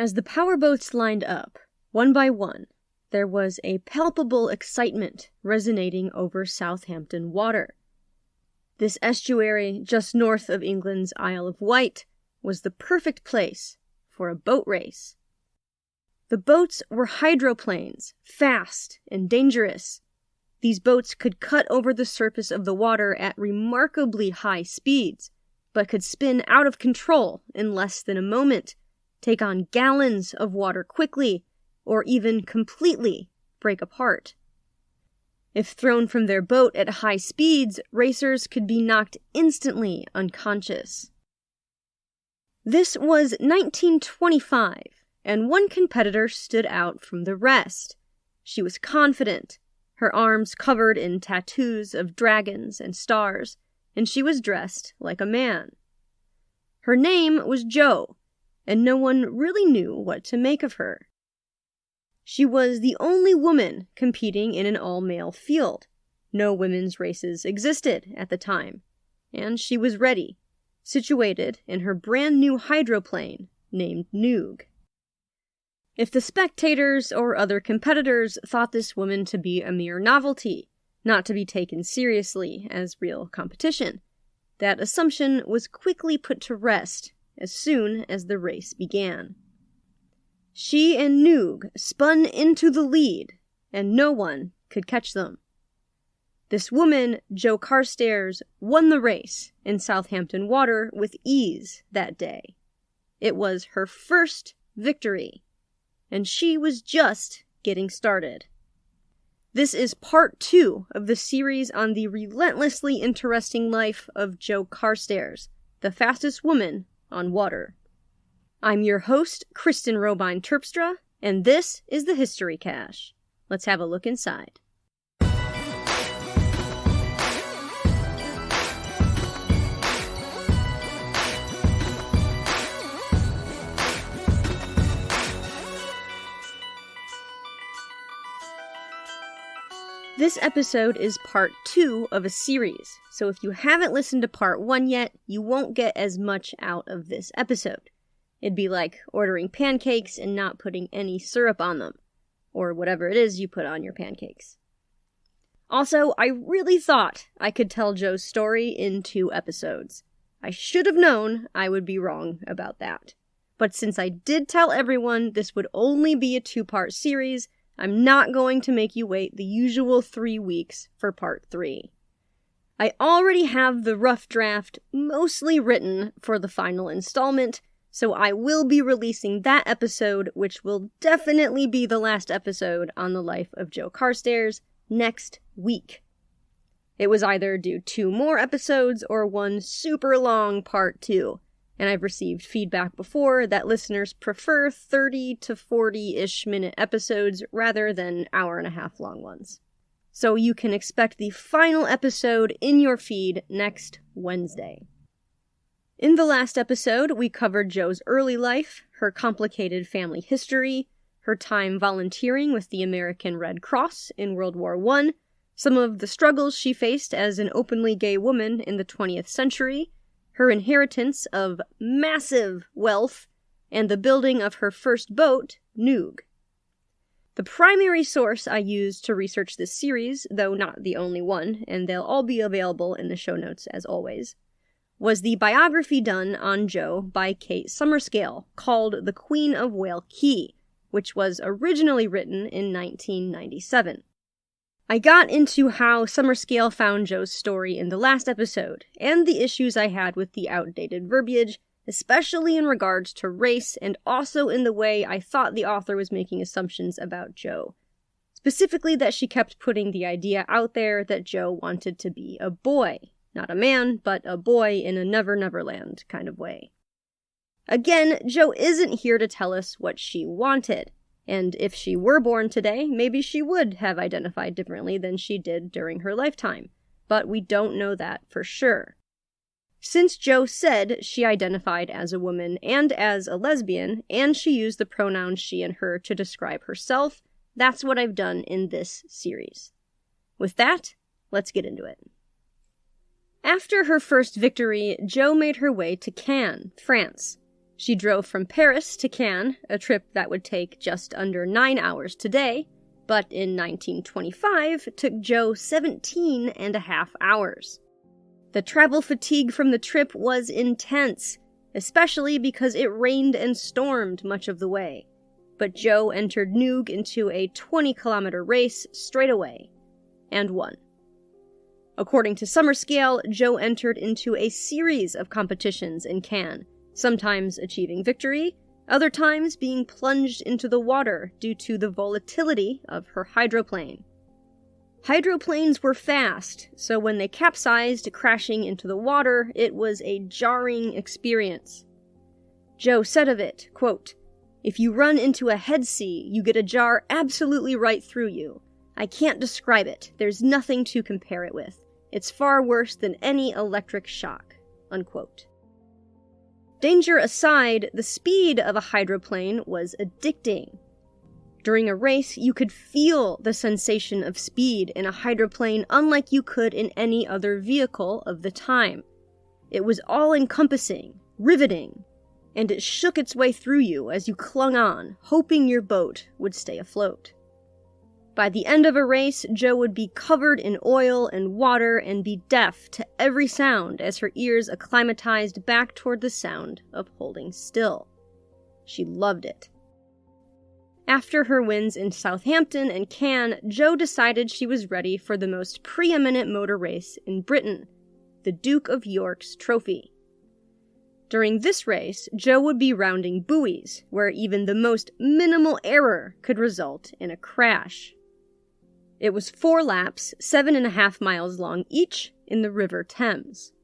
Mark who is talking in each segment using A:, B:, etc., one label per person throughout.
A: As the powerboats lined up, one by one, there was a palpable excitement resonating over Southampton water. This estuary, just north of England's Isle of Wight, was the perfect place for a boat race. The boats were hydroplanes, fast and dangerous. These boats could cut over the surface of the water at remarkably high speeds, but could spin out of control in less than a moment, take on gallons of water quickly, or even completely break apart. If thrown from their boat at high speeds, racers could be knocked instantly unconscious. This was 1925, and one competitor stood out from the rest. She was confident, her arms covered in tattoos of dragons and stars, and she was dressed like a man. Her name was Jo, and no one really knew what to make of her. She was the only woman competing in an all-male field. No women's races existed at the time, and she was ready, situated in her brand-new hydroplane named Noog. If the spectators or other competitors thought this woman to be a mere novelty, not to be taken seriously as real competition, that assumption was quickly put to rest as soon as the race began. She and Noog spun into the lead, and no one could catch them. This woman, Joe Carstairs, won the race in Southampton water with ease that day. It was her first victory, and she was just getting started. This is part 2 of the series on the relentlessly interesting life of Joe Carstairs, the fastest woman on water. I'm your host, Kristen Robine Terpstra, and this is the History Cache. Let's have a look inside. This episode is part 2 of a series, so if you haven't listened to part 1 yet, you won't get as much out of this episode. It'd be like ordering pancakes and not putting any syrup on them, or whatever it is you put on your pancakes. Also, I really thought I could tell Joe's story in 2 episodes. I should have known I would be wrong about that. But since I did tell everyone this would only be a 2-part series, I'm not going to make you wait the usual 3 weeks for part 3. I already have the rough draft mostly written for the final installment, so I will be releasing that episode, which will definitely be the last episode on the life of Joe Carstairs, next week. It was either do 2 more episodes or 1 super long part 2. And I've received feedback before that listeners prefer 30 to 40-ish minute episodes rather than hour-and-a-half long ones. So you can expect the final episode in your feed next Wednesday. In the last episode, we covered Joe's early life, her complicated family history, her time volunteering with the American Red Cross in World War I, some of the struggles she faced as an openly gay woman in the 20th century, her inheritance of massive wealth, and the building of her first boat, Noog. The primary source I used to research this series, though not the only one, and they'll all be available in the show notes as always, was the biography done on Joe by Kate Summerscale, called The Queen of Whale Cay, which was originally written in 1997. I got into how Summerscale found Joe's story in the last episode, and the issues I had with the outdated verbiage, especially in regards to race and also in the way I thought the author was making assumptions about Joe. Specifically that she kept putting the idea out there that Joe wanted to be a boy. Not a man, but a boy in a Never Never Land kind of way. Again, Joe isn't here to tell us what she wanted. And if she were born today, maybe she would have identified differently than she did during her lifetime. But we don't know that for sure. Since Joe said she identified as a woman and as a lesbian, and she used the pronouns she and her to describe herself, that's what I've done in this series. With that, let's get into it. After her first victory, Joe made her way to Cannes, France. She drove from Paris to Cannes, a trip that would take just under 9 hours today, but in 1925 took Joe 17.5 hours. The travel fatigue from the trip was intense, especially because it rained and stormed much of the way. But Joe entered Noog into a 20-kilometer race straight away, and won. According to Summerscale, Joe entered into a series of competitions in Cannes, sometimes achieving victory, other times being plunged into the water due to the volatility of her hydroplane. Hydroplanes were fast, so when they capsized, crashing into the water, it was a jarring experience. Joe said of it, quote, "If you run into a head sea, you get a jar absolutely right through you. I can't describe it. There's nothing to compare it with. It's far worse than any electric shock." Unquote. Danger aside, the speed of a hydroplane was addicting. During a race, you could feel the sensation of speed in a hydroplane unlike you could in any other vehicle of the time. It was all-encompassing, riveting, and it shook its way through you as you clung on, hoping your boat would stay afloat. By the end of a race, Joe would be covered in oil and water and be deaf to every sound as her ears acclimatized back toward the sound of holding still. She loved it. After her wins in Southampton and Cannes, Joe decided she was ready for the most preeminent motor race in Britain, the Duke of York's Trophy. During this race, Joe would be rounding buoys, where even the most minimal error could result in a crash. It was 4 laps, 7.5 miles long each, in the River Thames.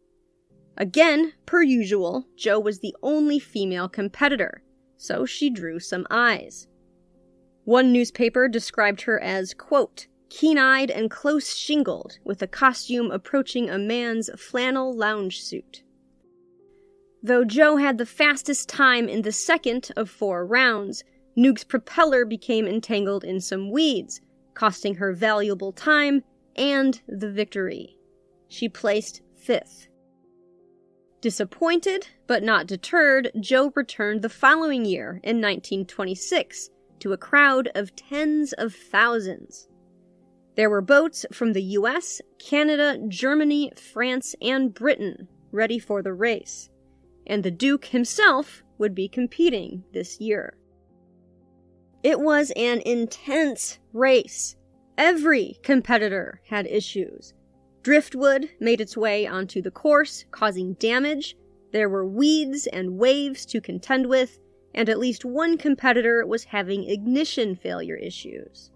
A: Again, per usual, Joe was the only female competitor, so she drew some eyes. One newspaper described her as, quote, "keen-eyed and close-shingled, with a costume approaching a man's flannel lounge suit." Though Joe had the fastest time in the second of 4 rounds, Noog's propeller became entangled in some weeds, costing her valuable time and the victory. She placed 5th. Disappointed, but not deterred, Joe returned the following year, in 1926, to a crowd of tens of thousands. There were boats from the US, Canada, Germany, France, and Britain ready for the race, and the Duke himself would be competing this year. It was an intense race. Every competitor had issues. Driftwood made its way onto the course, causing damage. There were weeds and waves to contend with, and at least one competitor was having ignition failure issues.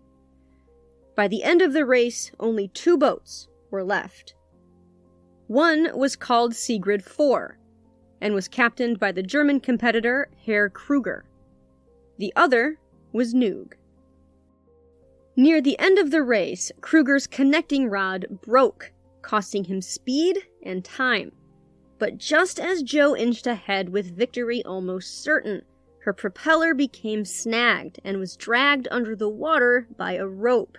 A: By the end of the race, only 2 boats were left. One was called Sigrid IV, and was captained by the German competitor Herr Kruger. The other was Noog. Near the end of the race, Kruger's connecting rod broke, costing him speed and time. But just as Joe inched ahead with victory almost certain, her propeller became snagged and was dragged under the water by a rope.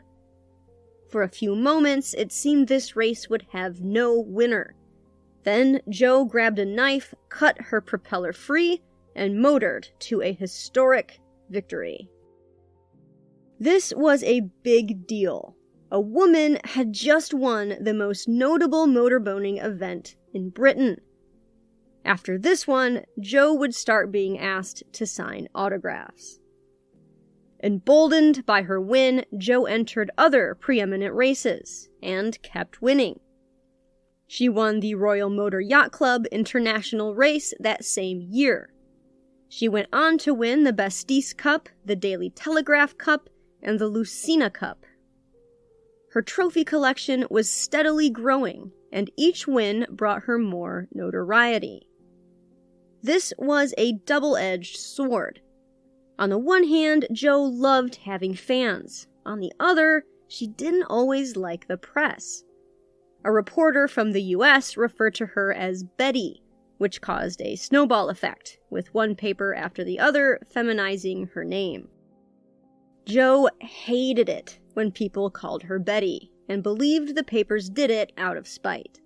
A: For a few moments, it seemed this race would have no winner. Then Joe grabbed a knife, cut her propeller free, and motored to a historic victory. This was a big deal. A woman had just won the most notable motorboating event in Britain. After this one, Joe would start being asked to sign autographs. Emboldened by her win, Joe entered other preeminent races, and kept winning. She won the Royal Motor Yacht Club International Race that same year. She went on to win the Bastille Cup, the Daily Telegraph Cup, and the Lucina Cup. Her trophy collection was steadily growing, and each win brought her more notoriety. This was a double-edged sword. On the one hand, Joe loved having fans. On the other, she didn't always like the press. A reporter from the US referred to her as Betty, which caused a snowball effect, with one paper after the other feminizing her name. Joe hated it when people called her Betty, and believed the papers did it out of spite.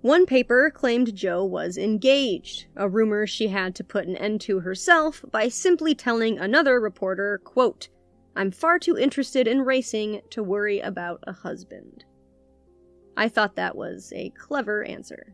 A: One paper claimed Joe was engaged, a rumor she had to put an end to herself by simply telling another reporter, quote, "I'm far too interested in racing to worry about a husband." I thought that was a clever answer.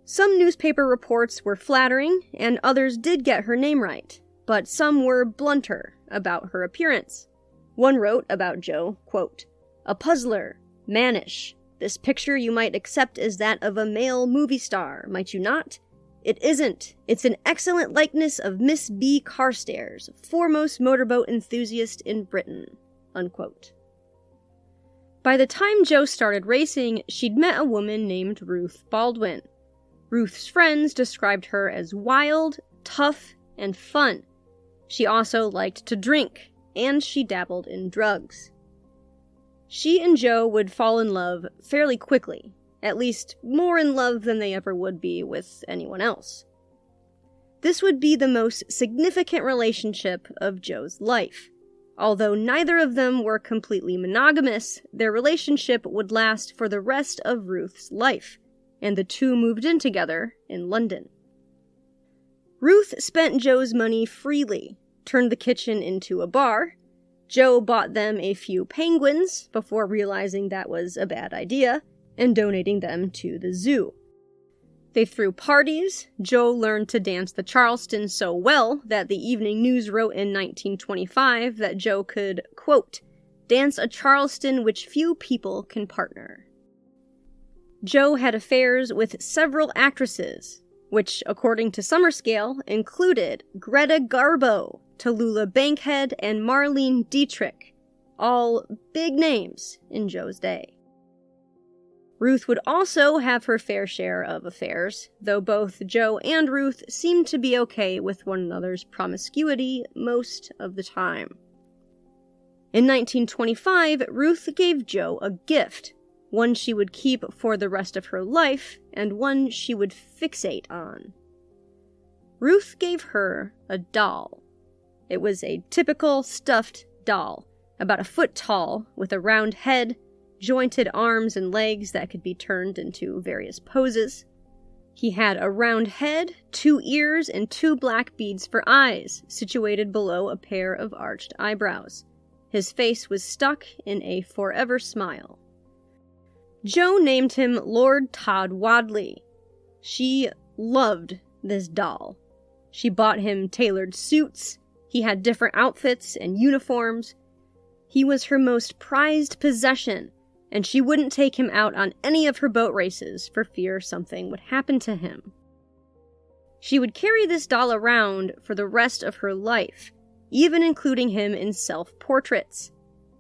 A: Some newspaper reports were flattering, and others did get her name right, but some were blunter about her appearance. One wrote about Joe, quote, "A puzzler, mannish. This picture you might accept as that of a male movie star, might you not? It isn't. It's an excellent likeness of Miss B. Carstairs, foremost motorboat enthusiast in Britain." Unquote. By the time Joe started racing, she'd met a woman named Ruth Baldwin. Ruth's friends described her as wild, tough, and fun. She also liked to drink, and she dabbled in drugs. She and Joe would fall in love fairly quickly, at least more in love than they ever would be with anyone else. This would be the most significant relationship of Joe's life. Although neither of them were completely monogamous, their relationship would last for the rest of Ruth's life, and the two moved in together in London. Ruth spent Joe's money freely, turned the kitchen into a bar. Joe bought them a few penguins before realizing that was a bad idea, and donating them to the zoo. They threw parties. Joe learned to dance the Charleston so well that the Evening News wrote in 1925 that Joe could, quote, "dance a Charleston which few people can partner." Joe had affairs with several actresses, which, according to Summerscale, included Greta Garbo, Tallulah Bankhead, and Marlene Dietrich, all big names in Joe's day. Ruth would also have her fair share of affairs, though both Joe and Ruth seemed to be okay with one another's promiscuity most of the time. In 1925, Ruth gave Joe a gift, one she would keep for the rest of her life, and one she would fixate on. Ruth gave her a doll. It was a typical stuffed doll, about a foot tall, with a round head, jointed arms and legs that could be turned into various poses. He had a round head, 2 ears, and 2 black beads for eyes, situated below a pair of arched eyebrows. His face was stuck in a forever smile. Joe named him Lord Tod Wadley. She loved this doll. She bought him tailored suits. He had different outfits and uniforms. He was her most prized possession, and she wouldn't take him out on any of her boat races for fear something would happen to him. She would carry this doll around for the rest of her life, even including him in self-portraits.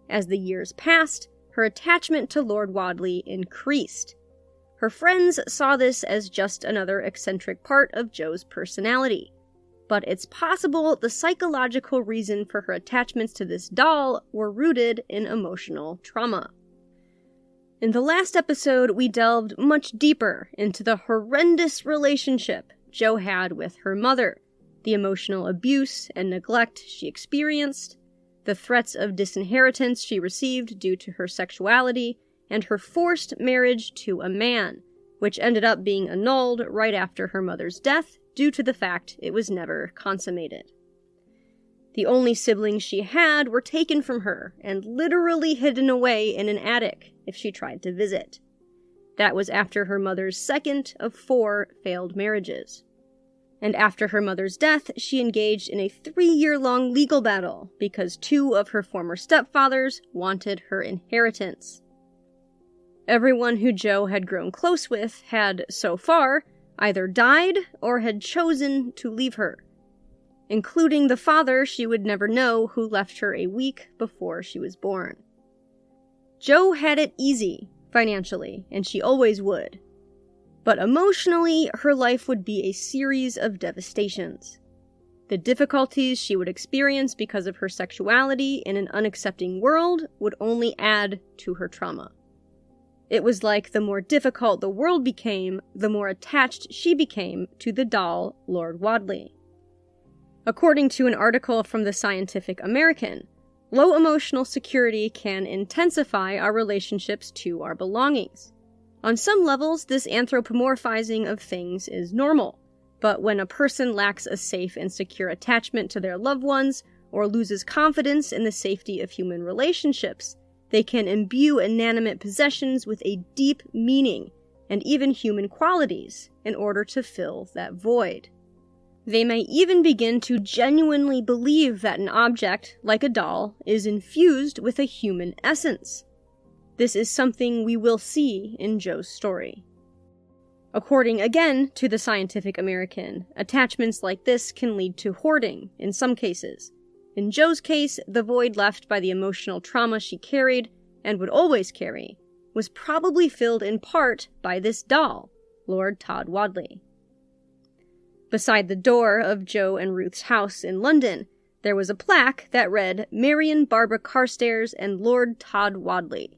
A: As the years passed, her attachment to Lord Wadley increased. Her friends saw this as just another eccentric part of Joe's personality. But it's possible the psychological reason for her attachments to this doll were rooted in emotional trauma. In the last episode, we delved much deeper into the horrendous relationship Joe had with her mother, the emotional abuse and neglect she experienced, the threats of disinheritance she received due to her sexuality, and her forced marriage to a man, which ended up being annulled right after her mother's death due to the fact it was never consummated. The only siblings she had were taken from her and literally hidden away in an attic if she tried to visit. That was after her mother's second of 4 failed marriages. And after her mother's death, she engaged in a 3-year-long legal battle because 2 of her former stepfathers wanted her inheritance. Everyone who Joe had grown close with had, so far, either died or had chosen to leave her, including the father she would never know who left her a week before she was born. Joe had it easy, financially, and she always would. But emotionally, her life would be a series of devastations. The difficulties she would experience because of her sexuality in an unaccepting world would only add to her trauma. It was like the more difficult the world became, the more attached she became to the doll, Lord Wadley. According to an article from the Scientific American, low emotional security can intensify our relationships to our belongings. On some levels, this anthropomorphizing of things is normal, but when a person lacks a safe and secure attachment to their loved ones, or loses confidence in the safety of human relationships, they can imbue inanimate possessions with a deep meaning and even human qualities in order to fill that void. They may even begin to genuinely believe that an object, like a doll, is infused with a human essence. This is something we will see in Joe's story. According again to the Scientific American, attachments like this can lead to hoarding in some cases. In Joe's case, the void left by the emotional trauma she carried, and would always carry, was probably filled in part by this doll, Lord Tod Wadley. Beside the door of Joe and Ruth's house in London, there was a plaque that read, "Marion Barbara Carstairs and Lord Tod Wadley."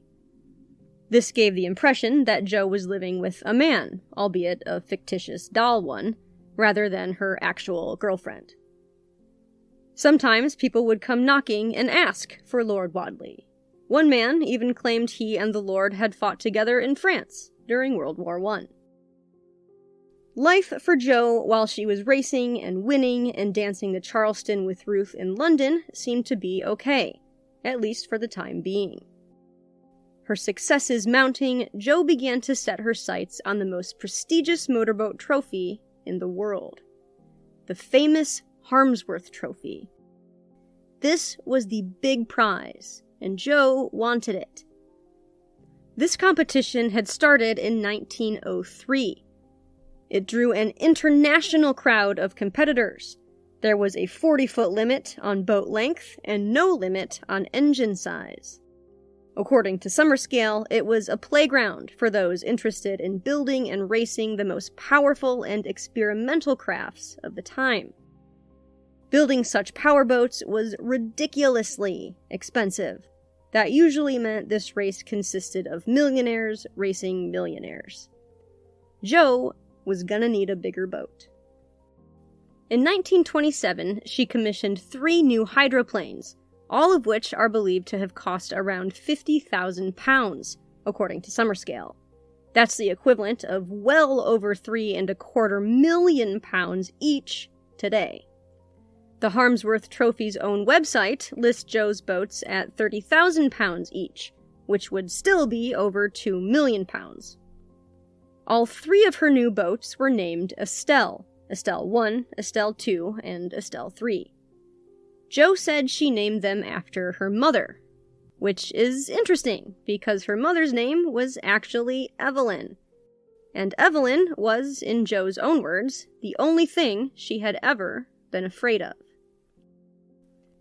A: This gave the impression that Joe was living with a man, albeit a fictitious doll one, rather than her actual girlfriend. Sometimes people would come knocking and ask for Lord Wadley. One man even claimed he and the Lord had fought together in France during World War I. Life for Joe while she was racing and winning and dancing the Charleston with Ruth in London seemed to be okay, at least for the time being. Her successes mounting, Joe began to set her sights on the most prestigious motorboat trophy in the world. The famous Harmsworth Trophy. This was the big prize, and Joe wanted it. This competition had started in 1903. It drew an international crowd of competitors. There was a 40-foot limit on boat length and no limit on engine size. According to Summerscale, it was a playground for those interested in building and racing the most powerful and experimental crafts of the time. Building such powerboats was ridiculously expensive. That usually meant this race consisted of millionaires racing millionaires. Joe was gonna need a bigger boat. In 1927, she commissioned 3 new hydroplanes, all of which are believed to have cost around £50,000, according to Summerscale. That's the equivalent of well over £3.25 million each today. The Harmsworth Trophy's own website lists Joe's boats at £30,000 each, which would still be over £2 million. All 3 of her new boats were named Estelle, Estelle 1, Estelle 2, and Estelle 3. Joe said she named them after her mother, which is interesting because her mother's name was actually Evelyn. And Evelyn was, in Joe's own words, the only thing she had ever been afraid of.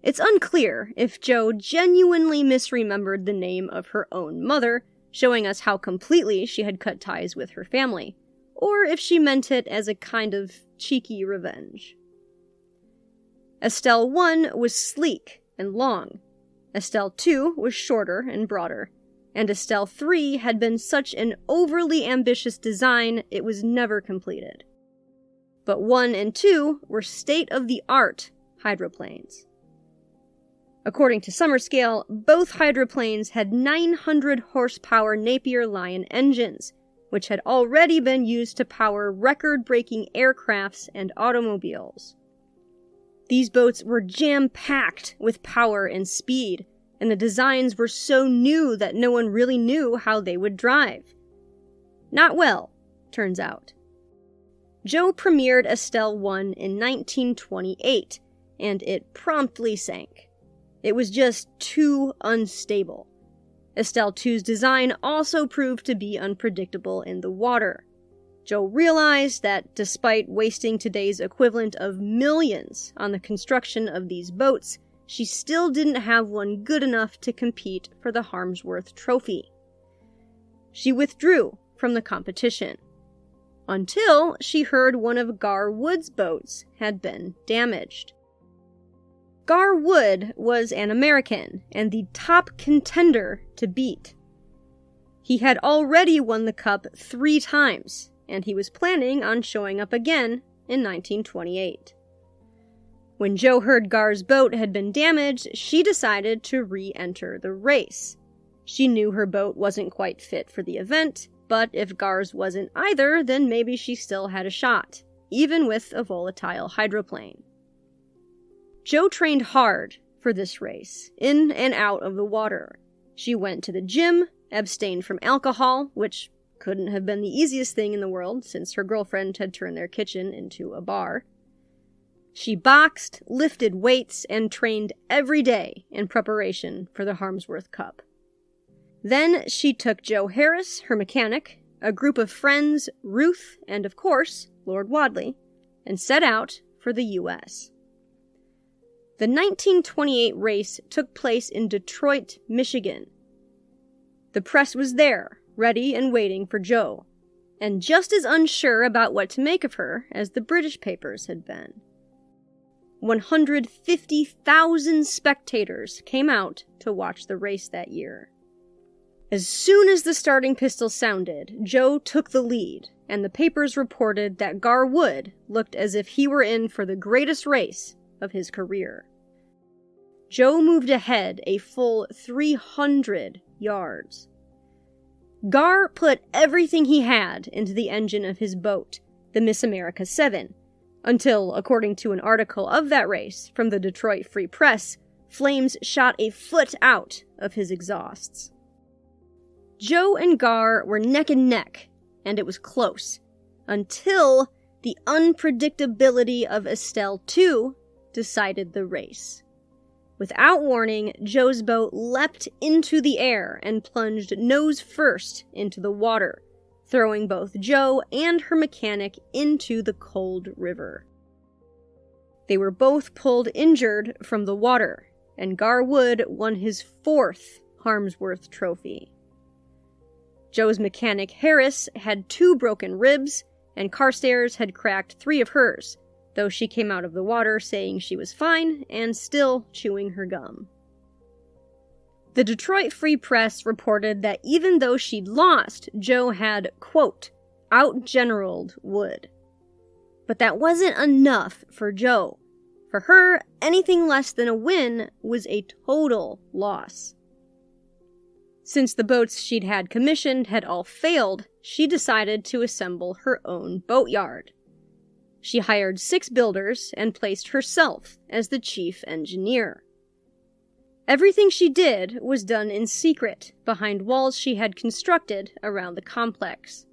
A: It's unclear if Joe genuinely misremembered the name of her own mother, showing us how completely she had cut ties with her family, or if she meant it as a kind of cheeky revenge. Estelle 1 was sleek and long, Estelle 2 was shorter and broader, and Estelle 3 had been such an overly ambitious design it was never completed. But 1 and 2 were state-of-the-art hydroplanes. According to Summerscale, both hydroplanes had 900 horsepower Napier Lion engines, which had already been used to power record-breaking aircrafts and automobiles. These boats were jam-packed with power and speed, and the designs were so new that no one really knew how they would drive. Not well, turns out. Joe premiered Estelle 1 in 1928, and it promptly sank. It was just too unstable. Estelle 2's design also proved to be unpredictable in the water. Joe realized that despite wasting today's equivalent of millions on the construction of these boats, she still didn't have one good enough to compete for the Harmsworth Trophy. She withdrew from the competition, until she heard one of Gar Wood's boats had been damaged. Gar Wood was an American and the top contender to beat. He had already won the Cup 3 times, and he was planning on showing up again in 1928. When Joe heard Gar's boat had been damaged, she decided to re-enter the race. She knew her boat wasn't quite fit for the event, but if Gar's wasn't either, then maybe she still had a shot, even with a volatile hydroplane. Joe trained hard for this race, in and out of the water. She went to the gym, abstained from alcohol, which couldn't have been the easiest thing in the world since her girlfriend had turned their kitchen into a bar. She boxed, lifted weights, and trained every day in preparation for the Harmsworth Cup. Then she took Joe Harris, her mechanic, a group of friends, Ruth, and of course, Lord Wadley, and set out for the U.S. The 1928 race took place in Detroit, Michigan. The press was there, ready and waiting for Joe, and just as unsure about what to make of her as the British papers had been. 150,000 spectators came out to watch the race that year. As soon as the starting pistol sounded, Joe took the lead, and the papers reported that Gar Wood looked as if he were in for the greatest race of his career. Joe moved ahead a full 300 yards. Gar put everything he had into the engine of his boat, the Miss America 7, until, according to an article of that race from the Detroit Free Press, flames shot a foot out of his exhausts. Joe and Gar were neck and neck, and it was close, until the unpredictability of Estelle, too, decided the race. Without warning, Joe's boat leapt into the air and plunged nose first into the water, throwing both Joe and her mechanic into the cold river. They were both pulled injured from the water, and Gar Wood won his 4th Harmsworth Trophy. Joe's mechanic Harris had 2 broken ribs, and Carstairs had cracked 3 of hers, though she came out of the water saying she was fine and still chewing her gum. The Detroit Free Press reported that even though she'd lost, Joe had, quote, outgeneraled Wood. But that wasn't enough for Joe. For her, anything less than a win was a total loss. Since the boats she'd had commissioned had all failed, she decided to assemble her own boatyard. She hired 6 builders and placed herself as the chief engineer. Everything she did was done in secret, behind walls she had constructed around the complex.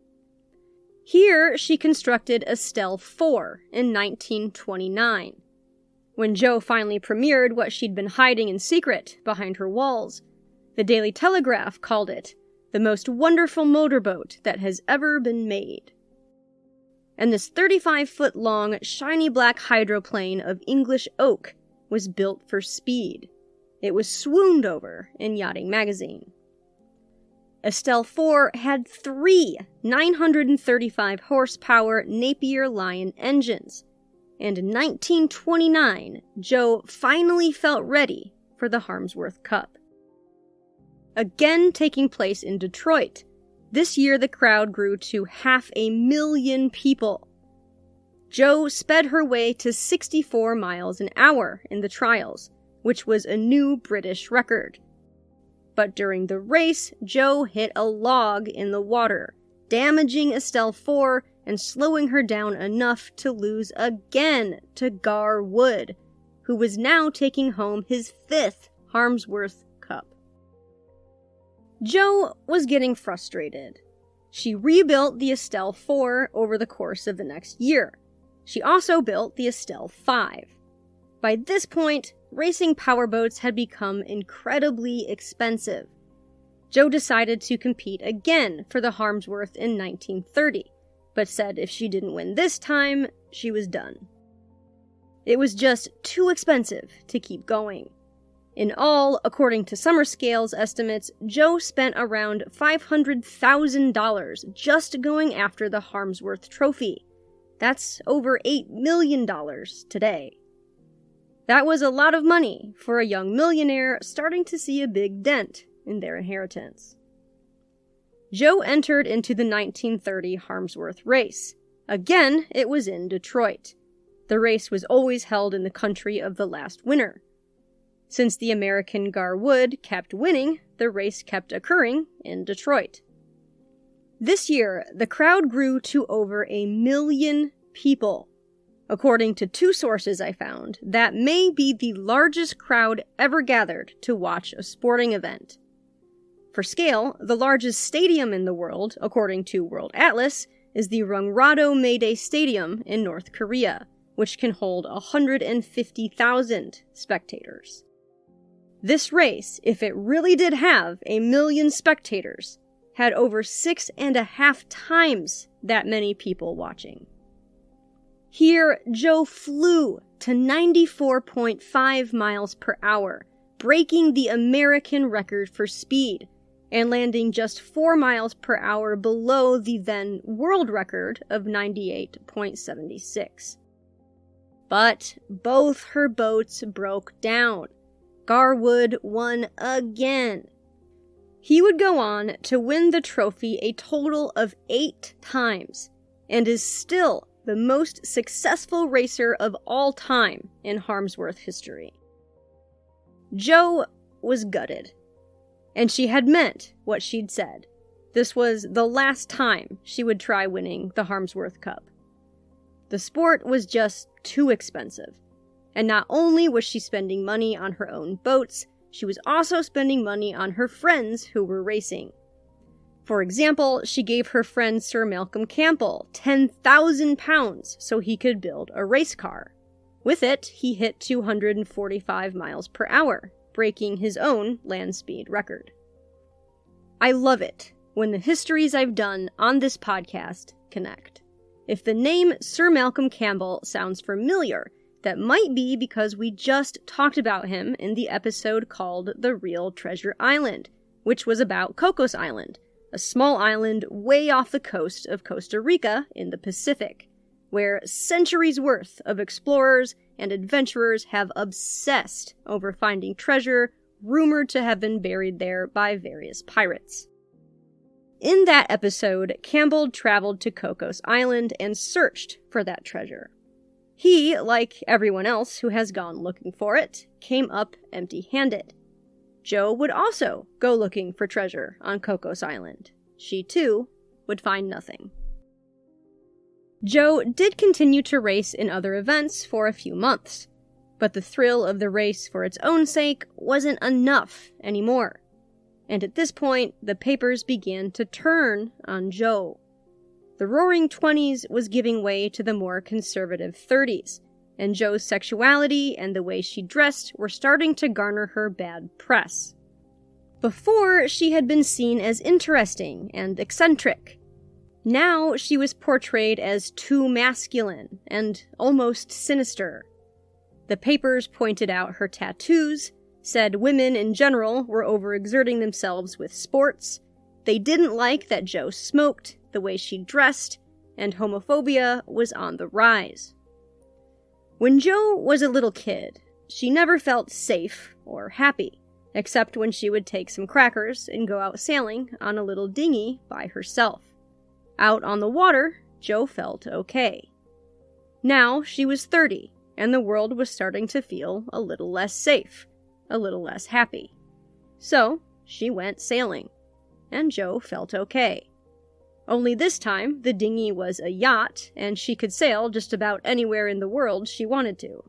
A: Here, she constructed Estelle 4 in 1929. When Joe finally premiered what she'd been hiding in secret behind her walls, the Daily Telegraph called it the most wonderful motorboat that has ever been made. And this 35-foot-long, shiny black hydroplane of English oak was built for speed. It was swooned over in Yachting Magazine. Estelle 4 had 3 935-horsepower Napier Lion engines, and in 1929, Joe finally felt ready for the Harmsworth Cup. Again taking place in Detroit, this year the crowd grew to 500,000 people. Joe sped her way to 64 miles an hour in the trials, which was a new British record. But during the race, Joe hit a log in the water, damaging Estelle 4 and slowing her down enough to lose again to Gar Wood, who was now taking home his 5th Harmsworth Cup. Joe was getting frustrated. She rebuilt the Estelle 4 over the course of the next year. She also built the Estelle 5. By this point, racing powerboats had become incredibly expensive. Joe decided to compete again for the Harmsworth in 1930, but said if she didn't win this time, she was done. It was just too expensive to keep going. In all, according to Summer Scale's estimates, Joe spent around $500,000 just going after the Harmsworth Trophy. That's over $8 million today. That was a lot of money for a young millionaire starting to see a big dent in their inheritance. Joe entered into the 1930 Harmsworth Race. Again, it was in Detroit. The race was always held in the country of the last winner. Since the American Gar Wood kept winning, the race kept occurring in Detroit. This year, the crowd grew to over 1 million people. According to 2 sources I found, that may be the largest crowd ever gathered to watch a sporting event. For scale, the largest stadium in the world, according to World Atlas, is the Rungrado Mayday Stadium in North Korea, which can hold 150,000 spectators. This race, if it really did have 1 million spectators, had over 6.5 times that many people watching. Here, Joe flew to 94.5 miles per hour, breaking the American record for speed, and landing just 4 miles per hour below the then world record of 98.76. But both her boats broke down. Gar Wood won again. He would go on to win the trophy a total of 8 times, and is still the most successful racer of all time in Harmsworth history. Joe was gutted, and she had meant what she'd said. This was the last time she would try winning the Harmsworth Cup. The sport was just too expensive, and not only was she spending money on her own boats, she was also spending money on her friends who were racing. For example, she gave her friend Sir Malcolm Campbell £10,000 so he could build a race car. With it, he hit 245 miles per hour, breaking his own land speed record. I love it when the histories I've done on this podcast connect. If the name Sir Malcolm Campbell sounds familiar, that might be because we just talked about him in the episode called The Real Treasure Island, which was about Cocos Island, a small island way off the coast of Costa Rica in the Pacific, where centuries worth of explorers and adventurers have obsessed over finding treasure rumored to have been buried there by various pirates. In that episode, Campbell traveled to Cocos Island and searched for that treasure. He, like everyone else who has gone looking for it, came up empty-handed. Joe would also go looking for treasure on Cocos Island. She, too, would find nothing. Joe did continue to race in other events for a few months, but the thrill of the race for its own sake wasn't enough anymore. And at this point, the papers began to turn on Joe. The Roaring Twenties was giving way to the more conservative 30s, and Joe's sexuality and the way she dressed were starting to garner her bad press. Before, she had been seen as interesting and eccentric. Now she was portrayed as too masculine and almost sinister. The papers pointed out her tattoos, said women in general were overexerting themselves with sports. They didn't like that Joe smoked, the way she dressed, and homophobia was on the rise. When Joe was a little kid, she never felt safe or happy, except when she would take some crackers and go out sailing on a little dinghy by herself. Out on the water, Joe felt okay. Now she was 30, and the world was starting to feel a little less safe, a little less happy. So, she went sailing, and Joe felt okay. Only this time, the dinghy was a yacht, and she could sail just about anywhere in the world she wanted to.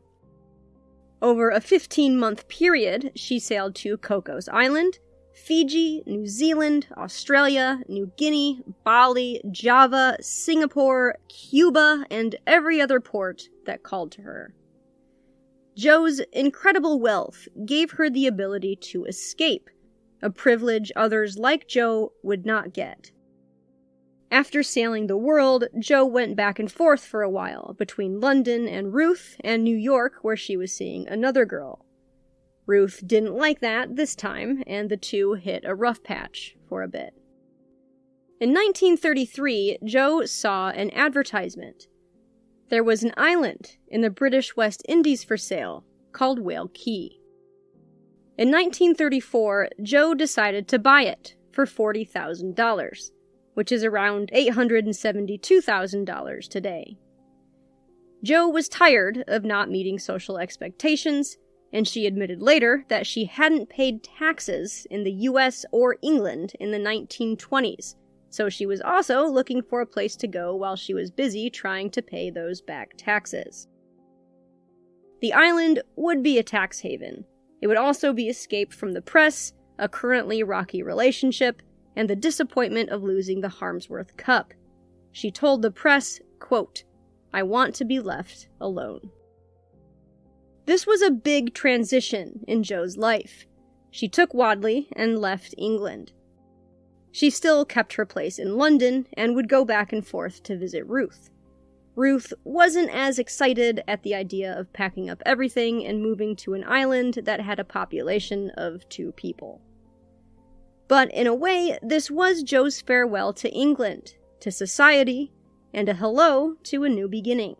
A: Over a 15-month period, she sailed to Cocos Island, Fiji, New Zealand, Australia, New Guinea, Bali, Java, Singapore, Cuba, and every other port that called to her. Joe's incredible wealth gave her the ability to escape, a privilege others like Joe would not get. After sailing the world, Joe went back and forth for a while between London and Ruth and New York, where she was seeing another girl. Ruth didn't like that this time, and the two hit a rough patch for a bit. In 1933, Joe saw an advertisement. There was an island in the British West Indies for sale called Whale Cay. In 1934, Joe decided to buy it for $40,000. Which is around $872,000 today. Joe was tired of not meeting social expectations, and she admitted later that she hadn't paid taxes in the US or England in the 1920s, so she was also looking for a place to go while she was busy trying to pay those back taxes. The island would be a tax haven. It would also be escape from the press, a currently rocky relationship, and the disappointment of losing the Harmsworth Cup. She told the press, quote, "I want to be left alone." This was a big transition in Joe's life. She took Wadley and left England. She still kept her place in London and would go back and forth to visit Ruth. Ruth wasn't as excited at the idea of packing up everything and moving to an island that had a population of 2 people. But in a way, this was Joe's farewell to England, to society, and a hello to a new beginning.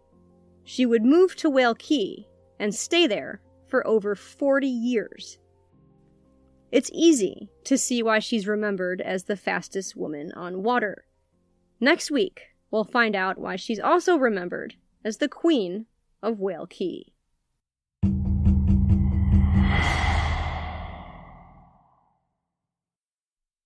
A: She would move to Whale Cay and stay there for over 40 years. It's easy to see why she's remembered as the fastest woman on water. Next week, we'll find out why she's also remembered as the Queen of Whale Cay.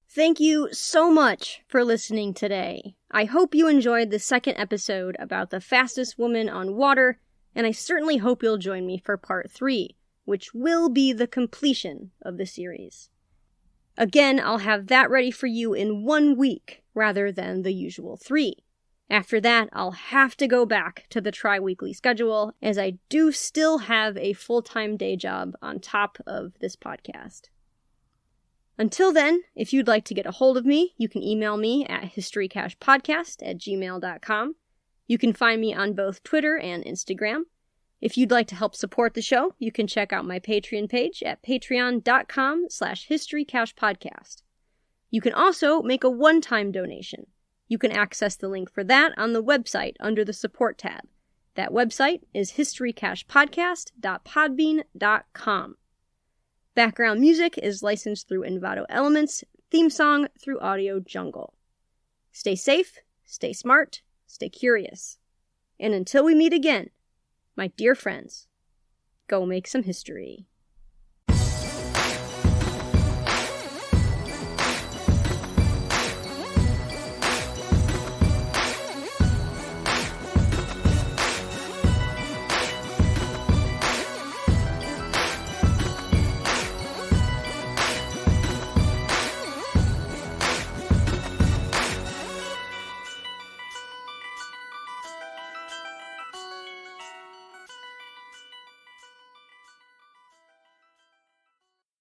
A: Thank you so much for listening today. I hope you enjoyed the second episode about the fastest woman on water, and I certainly hope you'll join me for part 3, which will be the completion of the series. Again, I'll have that ready for you in 1 week, rather than the usual 3. After that, I'll have to go back to the tri-weekly schedule, as I do still have a full-time day job on top of this podcast. Until then, if you'd like to get a hold of me, you can email me at historycashpodcast@gmail.com. You can find me on both Twitter and Instagram. If you'd like to help support the show, you can check out my Patreon page at patreon.com/historycashpodcast. You can also make a one-time donation. You can access the link for that on the website under the support tab. That website is historycashpodcast.podbean.com. Background music is licensed through Envato Elements, theme song through Audio Jungle. Stay safe, stay smart, stay curious. And until we meet again, my dear friends, go make some history.